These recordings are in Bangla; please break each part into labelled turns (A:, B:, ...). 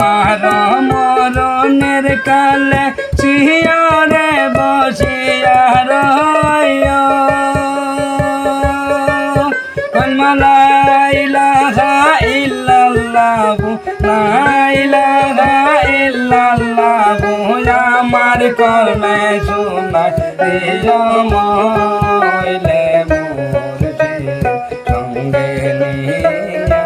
A: আমার মরণের কালে শিয়রে বসিয়া রইও লা ইলাহা ইল্লাল্লাহু লা ইলাহা ইল্লাল্লাহু আমার কর্মে শোনায় দিও মইলে মুর্শিদ সঙ্গে নিও।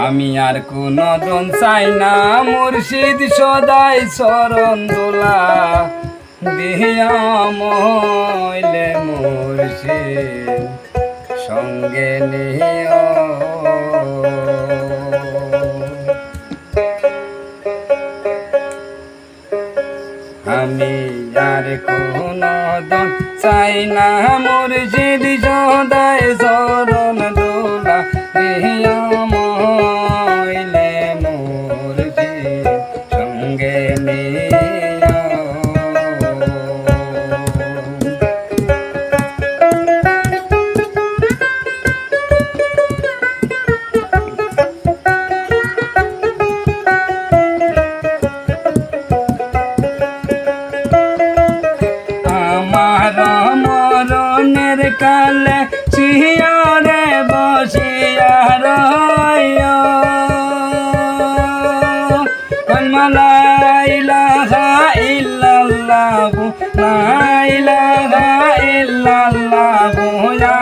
A: আমি আর কোনো দন চাই না মুর্শিদ সদাই চরণ দোলা দিয়া মইলে মুর্শিদ সঙ্গে নিও। আমি আর কোনো দন চাই না মুর্শিদ সদাই চরণ দোলা দিয়া মইলে মুর্শিদ সঙ্গে নিও। মরণের কালে শিয়রে বসিয়া রইও লা ইলাহা ইল্লাল্লাহু লা ইলাহা ইল্লাল্লাহু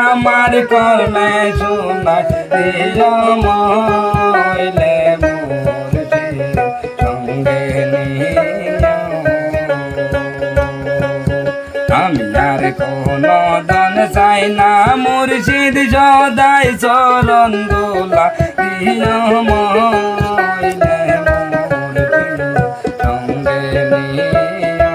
A: আমার কর্মে শোনায় দিও মইলে মুর্শিদ সঙ্গে নিও। আমি আর কোনো দন চাই না মুর্শিদ সদাই চরণ দোলা দিও মইলে মুর্শিদ সঙ্গে নিও।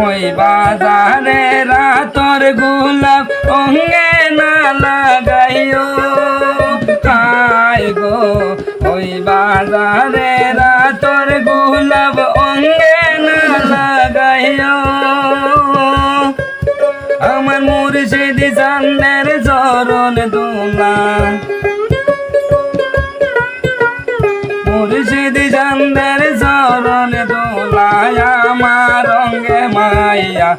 A: ওই বাজারে রাতর গোলাপ অঙ্গে না লাগাইও আয় গো ওই বাজারে রাতর গোলাপ অঙ্গে না লাগাইও আমার মুর্শিদ চাঁদের চরণ দোলা মুর্শিদ চাঁদের চরণ দোলা আমার রঙ্গে মাইয়া